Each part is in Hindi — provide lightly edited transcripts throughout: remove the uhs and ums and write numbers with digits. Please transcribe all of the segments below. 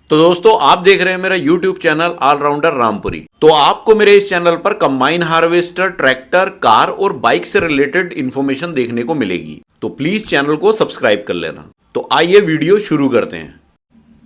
तो दोस्तों आप देख रहे हैं मेरा YouTube चैनल ऑलराउंडर रामपुरी। तो आपको मेरे इस चैनल पर कंबाइन हार्वेस्टर, ट्रैक्टर, कार और बाइक से रिलेटेड इंफॉर्मेशन देखने को मिलेगी। तो प्लीज चैनल को सब्सक्राइब कर लेना। तो आइए वीडियो शुरू करते हैं।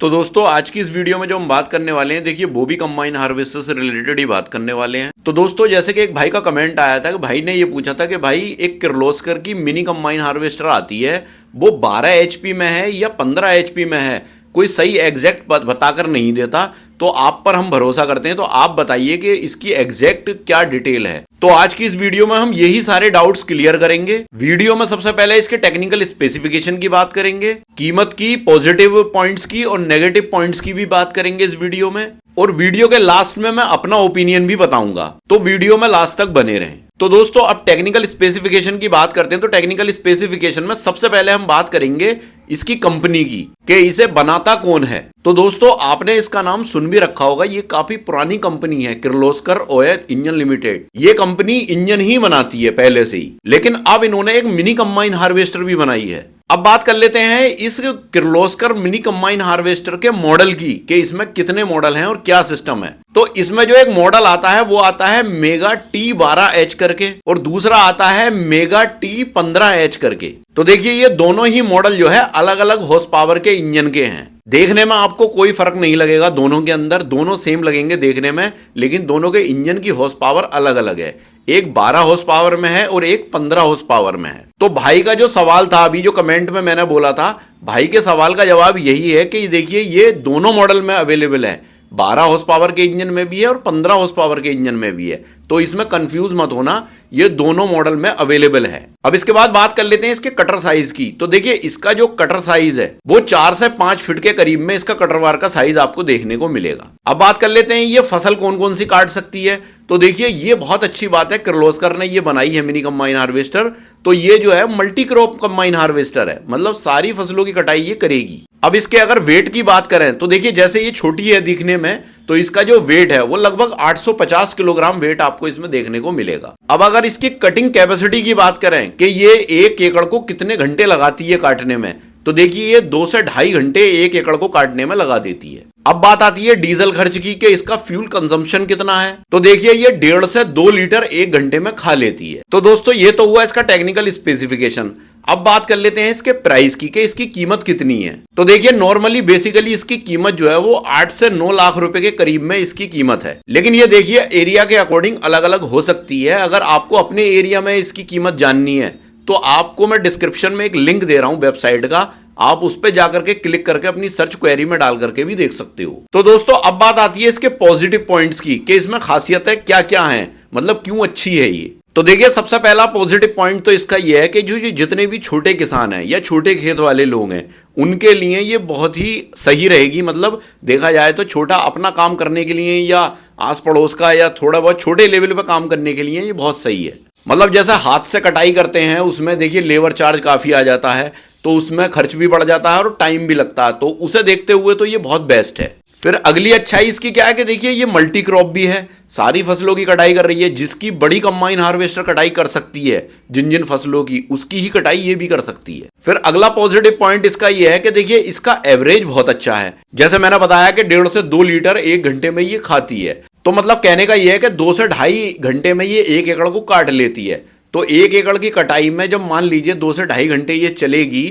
तो दोस्तों आज की इस वीडियो में जो हम बात करने वाले हैं, देखिए वो भी कंबाइन हार्वेस्टर से रिलेटेड ही बात करने वाले हैं। तो दोस्तों जैसे कि एक भाई का कमेंट आया था कि भाई ने ये पूछा था कि भाई एक किर्लोस्कर की मिनी कंबाइन हार्वेस्टर आती है, वो 12 HP में है या 15 HP में है, कोई सही एग्जैक्ट बताकर नहीं देता। तो आप पर हम भरोसा करते हैं, तो आप बताइए कि इसकी एग्जैक्ट क्या डिटेल है। तो आज की इस वीडियो में हम यही सारे डाउट्स क्लियर करेंगे। वीडियो में सबसे पहले इसके टेक्निकल स्पेसिफिकेशन की बात करेंगे, कीमत की, पॉजिटिव पॉइंट्स की और नेगेटिव पॉइंट्स की भी बात करेंगे इस वीडियो में। और वीडियो के लास्ट में मैं अपना ओपिनियन भी बताऊंगा, तो वीडियो में लास्ट तक बने रहें। तो दोस्तों अब टेक्निकल स्पेसिफिकेशन की बात करते हैं। तो टेक्निकल स्पेसिफिकेशन में सबसे पहले हम बात करेंगे इसकी कंपनी की, कि इसे बनाता कौन है। तो दोस्तों आपने इसका नाम सुन भी रखा होगा, ये काफी पुरानी कंपनी है, किर्लोस्कर ओयल इंजन लिमिटेड। ये कंपनी इंजन ही बनाती है पहले से ही, लेकिन अब इन्होंने एक मिनी कंबाइन हार्वेस्टर भी बनाई है। अब बात कर लेते हैं इस किर्लोस्कर मिनी कंबाइन हार्वेस्टर के मॉडल की, कि इसमें कितने मॉडल हैं और क्या सिस्टम है। तो इसमें जो एक मॉडल आता है वो आता है मेगा T12H करके, और दूसरा आता है मेगा T15H करके। तो देखिए ये दोनों ही मॉडल जो है अलग अलग हॉर्स पावर के इंजन के हैं। देखने में आपको कोई फर्क नहीं लगेगा दोनों के अंदर, दोनों सेम लगेंगे देखने में, लेकिन दोनों के इंजन की हॉर्स पावर अलग अलग है। एक 12 हॉर्स पावर में है और एक 15 हॉर्स पावर में है। तो भाई का जो सवाल था अभी, जो कमेंट में मैंने बोला था, भाई के सवाल का जवाब यही है कि देखिए ये दोनों मॉडल में अवेलेबल है, 12 हॉर्स पावर के इंजन में भी है और 15 हॉर्स पावर के इंजन में भी है। तो इसमें कंफ्यूज मत होना, ये दोनों मॉडल में अवेलेबल है। अब इसके बाद बात कर लेते हैं इसके कटर साइज की। तो देखिए इसका जो कटर साइज है वो 4 से 5 फीट के करीब में इसका कटर वार का साइज आपको देखने को मिलेगा। अब बात कर लेते हैं ये फसल कौन कौन सी काट सकती है। तो देखिए ये बहुत अच्छी बात है, किर्लोस्कर ने ये बनाई है मिनी कंबाइन हार्वेस्टर। तो ये जो है मल्टी क्रॉप कंबाइन हार्वेस्टर है, मतलब सारी फसलों की कटाई ये करेगी। अब इसके अगर वेट की बात करें तो देखिए जैसे ये छोटी है दिखने में, तो इसका जो वेट है वो लगभग 850 किलोग्राम वेट आपको इसमें देखने को मिलेगा। अब अगर इसकी कटिंग कैपेसिटी की बात करें कि ये 1 एकड़ को कितने घंटे लगाती है काटने में, तो देखिए ये 2 से ढाई घंटे 1 एकड़ को काटने में लगा देती है। अब बात आती है डीजल खर्च की, कि इसका फ्यूल कंजम्पशन कितना है। तो देखिए ये 1.5 से 2 लीटर 1 घंटे में खा लेती है। तो दोस्तों ये तो हुआ इसका टेक्निकल स्पेसिफिकेशन। अब बात कर लेते हैं इसके प्राइस की, कि इसकी कीमत कितनी है। तो देखिए नॉर्मली बेसिकली इसकी कीमत जो है वो 8 से 9 लाख रुपए के करीब में इसकी कीमत है। लेकिन ये देखिए एरिया के अकॉर्डिंग अलग अलग हो सकती है। अगर आपको अपने एरिया में इसकी कीमत जाननी है तो आपको मैं डिस्क्रिप्शन में एक लिंक दे रहा हूं वेबसाइट का, आप उस पर जाकर के क्लिक करके अपनी सर्च क्वेरी में डाल करके भी देख सकते हो। तो दोस्तों अब बात आती है इसके पॉजिटिव पॉइंट्स की, कि इसमें खासियतें क्या क्या हैं, मतलब क्यों अच्छी है ये। तो देखिए सबसे पहला पॉजिटिव पॉइंट तो इसका यह है कि जो जितने भी छोटे किसान हैं या छोटे खेत वाले लोग हैं, उनके लिए ये बहुत ही सही रहेगी। मतलब देखा जाए तो छोटा अपना काम करने के लिए या आस पड़ोस का या थोड़ा बहुत छोटे लेवल पर काम करने के लिए ये बहुत सही है। मतलब जैसे हाथ से कटाई करते हैं उसमें देखिए लेबर चार्ज काफ़ी आ जाता है, तो उसमें खर्च भी बढ़ जाता है और टाइम भी लगता है। तो उसे देखते हुए तो ये बहुत बेस्ट है। फिर अगली अच्छाई इसकी क्या है कि देखिए ये मल्टी क्रॉप भी है, सारी फसलों की कटाई कर रही है। जिसकी बड़ी कंबाइन हार्वेस्टर कटाई कर सकती है जिन जिन फसलों की, उसकी ही कटाई ये भी कर सकती है। फिर अगला पॉजिटिव पॉइंट इसका ये है कि देखिए इसका एवरेज बहुत अच्छा है। जैसे मैंने बताया कि 1.5 से 2 लीटर 1 घंटे में ये खाती है। तो मतलब कहने का ये है कि 2 से ढाई घंटे में ये 1 एकड़ को काट लेती है। तो 1 एकड़ की कटाई में जब मान लीजिए 2 से ढाई घंटे ये चलेगी,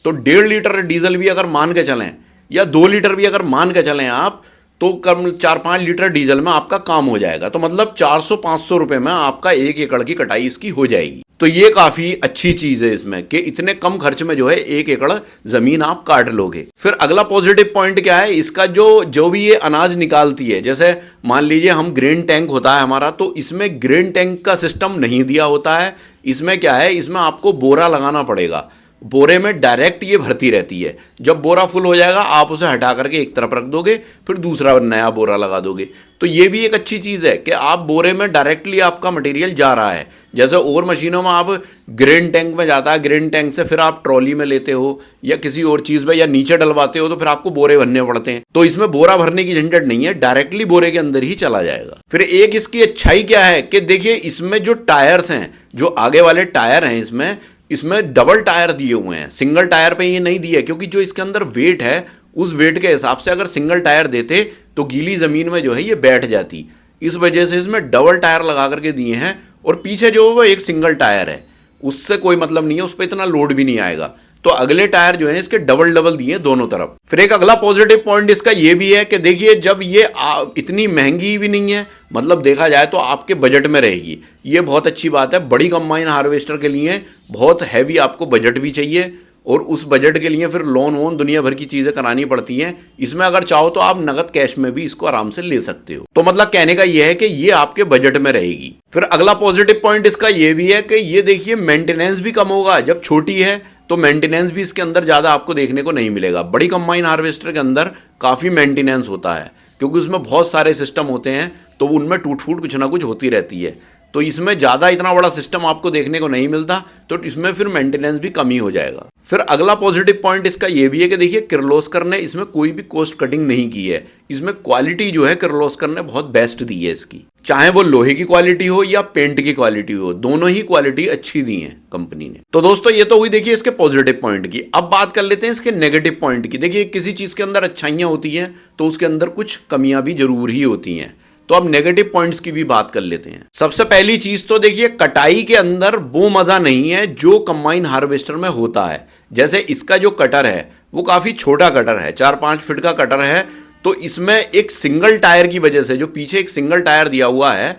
तो 1.5 लीटर डीजल भी अगर मान के चलें या 2 लीटर भी अगर मान के चलें आप, तो कम 4-5 लीटर डीजल में आपका काम हो जाएगा। तो मतलब 400-500 रुपए में आपका 1 एकड़ की कटाई इसकी हो जाएगी। तो ये काफी अच्छी चीज है इसमें, कि इतने कम खर्च में जो है 1 एकड़ जमीन आप काट लोगे। फिर अगला पॉजिटिव पॉइंट क्या है इसका, जो भी ये अनाज निकालती है, जैसे मान लीजिए हम ग्रेन टैंक होता है हमारा, तो इसमें ग्रेन टैंक का सिस्टम नहीं दिया होता है। इसमें क्या है, इसमें आपको बोरा लगाना पड़ेगा। बोरे में डायरेक्ट ये भरती रहती है। जब बोरा फुल हो जाएगा आप उसे हटा करके एक तरफ रख दोगे, फिर दूसरा नया बोरा लगा दोगे। तो ये भी एक अच्छी चीज़ है कि आप बोरे में डायरेक्टली आपका मटेरियल जा रहा है। जैसे और मशीनों में आप ग्रेन टैंक में जाता है, ग्रेन टैंक से फिर आप ट्रॉली में लेते हो या किसी और चीज़ में या नीचे डलवाते हो, तो फिर आपको बोरे भरने पड़ते हैं। तो इसमें बोरा भरने की झंझट नहीं है, डायरेक्टली बोरे के अंदर ही चला जाएगा। फिर एक इसकी अच्छाई क्या है कि देखिए इसमें जो टायर्स हैं, जो आगे वाले टायर हैं, इसमें डबल टायर दिए हुए हैं। सिंगल टायर पे ये नहीं दिए, क्योंकि जो इसके अंदर वेट है उस वेट के हिसाब से अगर सिंगल टायर देते तो गीली ज़मीन में जो है ये बैठ जाती। इस वजह से इसमें डबल टायर लगा करके दिए हैं, और पीछे जो वो एक सिंगल टायर है, उससे कोई मतलब नहीं है, उस पर इतना लोड भी नहीं आएगा। तो अगले टायर जो है इसके डबल डबल दिए दोनों तरफ। फिर एक अगला पॉजिटिव पॉइंट इसका ये भी है कि देखिए, जब ये इतनी महंगी भी नहीं है, मतलब देखा जाए तो आपके बजट में रहेगी, ये बहुत अच्छी बात है। बड़ी कंबाइन हार्वेस्टर के लिए बहुत हैवी आपको बजट भी चाहिए, और उस बजट के लिए फिर लोन वोन दुनिया भर की चीज़ें करानी पड़ती हैं। इसमें अगर चाहो तो आप नगद कैश में भी इसको आराम से ले सकते हो। तो मतलब कहने का यह है कि ये आपके बजट में रहेगी। फिर अगला पॉजिटिव पॉइंट इसका ये भी है कि ये देखिए मेंटेनेंस भी कम होगा। जब छोटी है तो मेंटेनेंस भी इसके अंदर ज़्यादा आपको देखने को नहीं मिलेगा। बड़ी कंबाइन हार्वेस्टर के अंदर काफ़ी मेंटेनेंस होता है, क्योंकि उसमें बहुत सारे सिस्टम होते हैं, तो उनमें टूट फूट कुछ ना कुछ होती रहती है। तो इसमें ज़्यादा इतना बड़ा सिस्टम आपको देखने को नहीं मिलता, तो इसमें फिर मेंटेनेंस भी कम ही हो जाएगा। फिर अगला पॉजिटिव पॉइंट इसका ये भी है कि देखिए, किर्लोस्कर ने इसमें कोई भी कॉस्ट कटिंग नहीं की है। इसमें क्वालिटी जो है किर्लोस्कर ने बहुत बेस्ट दी है इसकी, चाहे वो लोहे की क्वालिटी हो या पेंट की क्वालिटी हो, दोनों ही क्वालिटी अच्छी दी है कंपनी ने। तो दोस्तों ये तो हुई देखिए इसके पॉजिटिव पॉइंट की। अब बात कर लेते हैं इसके नेगेटिव पॉइंट की। देखिए, किसी चीज़ के अंदर अच्छाइयाँ होती हैं तो उसके अंदर कुछ कमियां भी जरूर ही होती हैं। तो अब नेगेटिव पॉइंट्स की भी बात कर लेते हैं। सबसे पहली चीज तो देखिए, कटाई के अंदर वो मजा नहीं है जो कंबाइन हार्वेस्टर में होता है। जैसे इसका जो कटर है वो काफी छोटा कटर है, 4-5 फीट का कटर है। तो इसमें एक सिंगल टायर की वजह से, जो पीछे एक सिंगल टायर दिया हुआ है,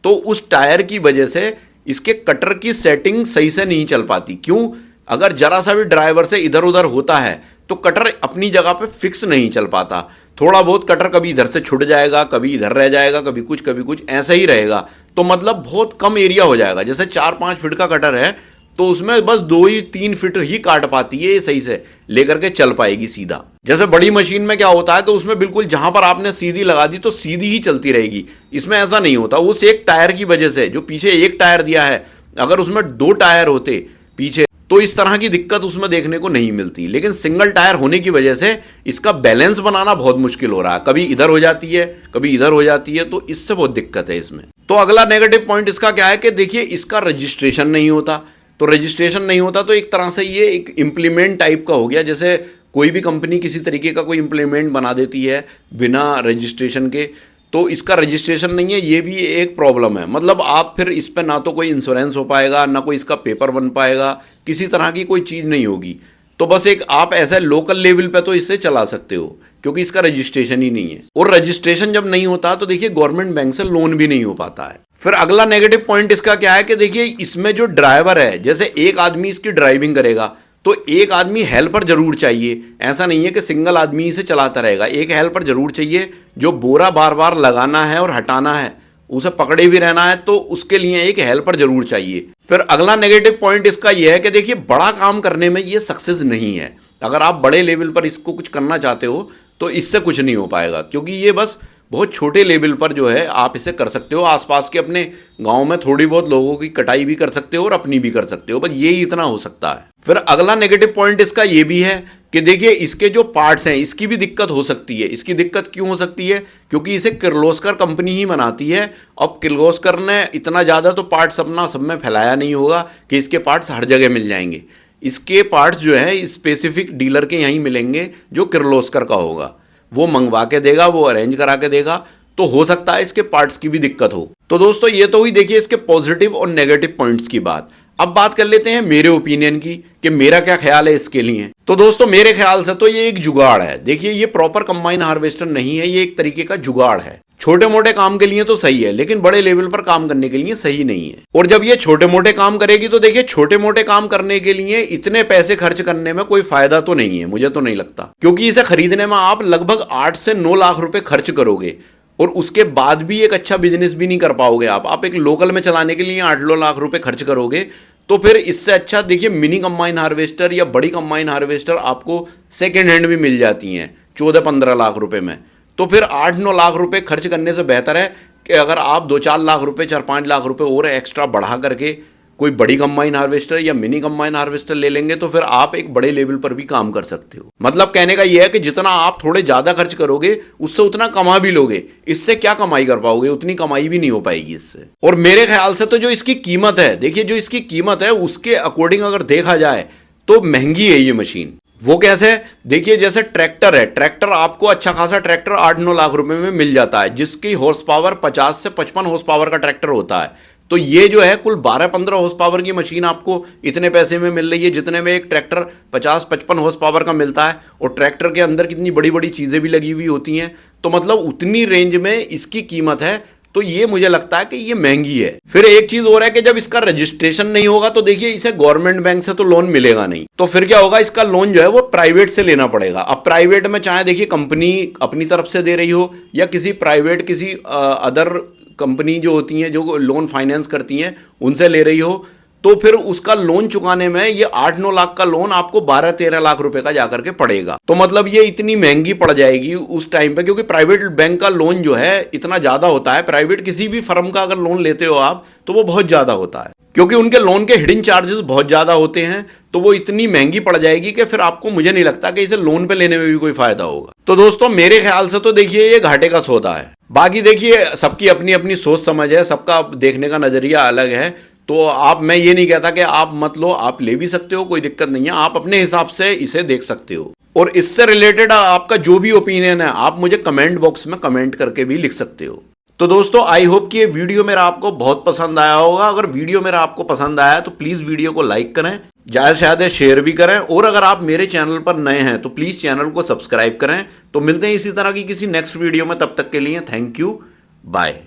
तो उस टायर की वजह से इसके कटर की सेटिंग सही से नहीं चल पाती। क्यों? अगर जरा सा भी ड्राइवर से इधर उधर होता है तो कटर अपनी जगह पे फिक्स नहीं चल पाता। थोड़ा बहुत कटर कभी इधर से छुट जाएगा, कभी इधर रह जाएगा, कभी कुछ ऐसा ही रहेगा। तो मतलब बहुत कम एरिया हो जाएगा। जैसे 4-5 फीट का कटर है तो उसमें बस 2-3 फीट ही काट पाती है, ये सही से लेकर के चल पाएगी सीधा। जैसे बड़ी मशीन में क्या होता है कि उसमें बिल्कुल जहां पर आपने सीधी लगा दी तो सीधी ही चलती रहेगी। इसमें ऐसा नहीं होता। उस एक टायर की वजह से, जो पीछे एक टायर दिया है, अगर उसमें 2 टायर होते पीछे तो इस तरह की दिक्कत उसमें देखने को नहीं मिलती। लेकिन सिंगल टायर होने की वजह से इसका बैलेंस बनाना बहुत मुश्किल हो रहा है। कभी इधर हो जाती है, कभी इधर हो जाती है, तो इससे बहुत दिक्कत है इसमें। तो अगला नेगेटिव पॉइंट इसका क्या है कि देखिए, इसका रजिस्ट्रेशन नहीं होता। तो रजिस्ट्रेशन नहीं होता तो एक तरह से ये एक इम्प्लीमेंट टाइप का हो गया। जैसे कोई भी कंपनी किसी तरीके का कोई इम्प्लीमेंट बना देती है बिना रजिस्ट्रेशन के, तो इसका रजिस्ट्रेशन नहीं है, ये भी एक प्रॉब्लम है। मतलब आप फिर इस पर ना तो कोई इंश्योरेंस हो पाएगा, ना कोई इसका पेपर बन पाएगा, किसी तरह की कोई चीज़ नहीं होगी। तो बस एक आप ऐसे लोकल लेवल पे तो इससे चला सकते हो, क्योंकि इसका रजिस्ट्रेशन ही नहीं है। और रजिस्ट्रेशन जब नहीं होता तो देखिए गवर्नमेंट बैंक से लोन भी नहीं हो पाता है। फिर अगला नेगेटिव पॉइंट इसका क्या है कि देखिए, इसमें जो ड्राइवर है, जैसे एक आदमी इसकी ड्राइविंग करेगा तो एक आदमी हेल्पर जरूर चाहिए। ऐसा नहीं है कि सिंगल आदमी इसे चलाता रहेगा, एक हेल्पर जरूर चाहिए जो बोरा बार बार लगाना है और हटाना है, उसे पकड़े भी रहना है, तो उसके लिए एक हेल्पर जरूर चाहिए। फिर अगला नेगेटिव पॉइंट इसका यह है कि देखिए, बड़ा काम करने में ये सक्सेस नहीं है। अगर आप बड़े लेवल पर इसको कुछ करना चाहते हो तो इससे कुछ नहीं हो पाएगा, क्योंकि ये बस बहुत छोटे लेवल पर जो है आप इसे कर सकते हो। आसपास के अपने गांव में थोड़ी बहुत लोगों की कटाई भी कर सकते हो और अपनी भी कर सकते हो, बस यही इतना हो सकता है। फिर अगला नेगेटिव पॉइंट इसका ये भी है कि देखिए, इसके जो पार्ट्स हैं इसकी भी दिक्कत हो सकती है। इसकी दिक्कत क्यों हो सकती है? क्योंकि इसे किर्लोस्कर कंपनी ही बनाती है। अब किर्लोस्कर ने इतना ज़्यादा तो पार्ट्स अपना सब में फैलाया नहीं होगा कि इसके पार्ट्स हर जगह मिल जाएंगे। इसके पार्ट्स जो है स्पेसिफिक डीलर के यहीं मिलेंगे जो किर्लोस्कर का होगा, वो मंगवा के देगा, वो अरेंज करा के देगा। तो हो सकता है इसके पार्ट्स की भी दिक्कत हो। तो दोस्तों ये तो हुई देखिए इसके पॉजिटिव और नेगेटिव पॉइंट्स की बात। अब बात कर लेते हैं मेरे ओपिनियन की कि मेरा क्या ख्याल है इसके लिए। तो दोस्तों मेरे ख्याल से तो ये एक जुगाड़ है। देखिए, ये प्रॉपर कंबाइन हार्वेस्टर नहीं है, ये एक तरीके का जुगाड़ है। छोटे मोटे काम के लिए तो सही है, लेकिन बड़े लेवल पर काम करने के लिए सही नहीं है। और जब ये छोटे मोटे काम करेगी तो देखिए, छोटे मोटे काम करने के लिए इतने पैसे खर्च करने में कोई फायदा तो नहीं है, मुझे तो नहीं लगता। क्योंकि इसे खरीदने में आप लगभग 8 से 9 लाख रुपए खर्च करोगे और उसके बाद भी एक अच्छा बिजनेस भी नहीं कर पाओगे। आप एक लोकल में चलाने के लिए 8-9 लाख रुपए खर्च करोगे, तो फिर इससे अच्छा देखिए मिनी कंबाइन हार्वेस्टर या बड़ी कंबाइन हार्वेस्टर आपको सेकेंड हैंड भी मिल जाती हैं 14-15 लाख रुपए में। तो फिर 8-9 लाख रुपए खर्च करने से बेहतर है कि अगर आप 2-4 लाख रुपए 4-5 लाख रुपए और एक्स्ट्रा बढ़ा करके कोई बड़ी कंबाइन हार्वेस्टर या मिनी कंबाइन हार्वेस्टर ले लेंगे तो फिर आप एक बड़े लेवल पर भी काम कर सकते हो। मतलब कहने का यह है कि जितना आप थोड़े ज्यादा खर्च करोगे उससे उतना कमा भी लोगे। इससे क्या कमाई कर पाओगे? उतनी कमाई भी नहीं हो पाएगी इससे। और मेरे ख्याल से तो जो इसकी कीमत है, देखिए जो इसकी कीमत है उसके अकॉर्डिंग अगर देखा जाए तो महंगी है ये मशीन। वो कैसे? देखिए जैसे ट्रैक्टर है, ट्रैक्टर आपको अच्छा खासा ट्रैक्टर 8-9 लाख रुपए में मिल जाता है, जिसकी हॉर्स पावर 50 से 55 हॉर्स पावर का ट्रैक्टर होता है। तो ये जो है कुल 12-15 हॉर्स पावर की मशीन आपको इतने पैसे में मिल रही है, जितने में एक ट्रैक्टर 50-55 हॉर्स पावर का मिलता है। और ट्रैक्टर के अंदर कितनी बड़ी बड़ी चीज़ें भी लगी हुई होती हैं, तो मतलब उतनी रेंज में इसकी कीमत है। तो ये मुझे लगता है कि ये महंगी है। फिर एक चीज और है कि जब इसका रजिस्ट्रेशन नहीं होगा तो देखिए इसे गवर्नमेंट बैंक से तो लोन मिलेगा नहीं, तो फिर क्या होगा, इसका लोन जो है वो प्राइवेट से लेना पड़ेगा। अब प्राइवेट में चाहे देखिए कंपनी अपनी तरफ से दे रही हो या किसी प्राइवेट किसी अदर कंपनी जो होती हैं जो लोन फाइनेंस करती हैं उनसे ले रही हो, तो फिर उसका लोन चुकाने में ये 8-9 लाख का लोन आपको 12-13 लाख रुपए का जाकर के पड़ेगा। तो मतलब ये इतनी महंगी पड़ जाएगी उस टाइम पे, क्योंकि प्राइवेट बैंक का लोन जो है इतना ज्यादा होता है। प्राइवेट किसी भी फर्म का अगर लोन लेते हो आप तो वो बहुत ज्यादा होता है, क्योंकि उनके लोन के हिडन चार्जेस बहुत ज्यादा होते हैं। तो वो इतनी महंगी पड़ जाएगी कि फिर आपको, मुझे नहीं लगता कि इसे लोन पे लेने में भी कोई फायदा होगा। तो दोस्तों मेरे ख्याल से तो देखिए ये घाटे का सौदा है। बाकी देखिए सबकी अपनी अपनी सोच समझ है, सबका देखने का नजरिया अलग है। तो मैं ये नहीं कहता कि आप मत लो, आप ले भी सकते हो, कोई दिक्कत नहीं है, आप अपने हिसाब से इसे देख सकते हो। और इससे रिलेटेड आपका जो भी ओपिनियन है आप मुझे कमेंट बॉक्स में कमेंट करके भी लिख सकते हो। तो दोस्तों आई होप कि ये वीडियो मेरा आपको बहुत पसंद आया होगा। अगर वीडियो मेरा आपको पसंद आया तो प्लीज वीडियो को लाइक करें, ज्यादा से ज्यादा शेयर भी करें, और अगर आप मेरे चैनल पर नए हैं तो प्लीज चैनल को सब्सक्राइब करें। तो मिलते हैं इसी तरह की किसी नेक्स्ट वीडियो में, तब तक के लिए थैंक यू, बाय।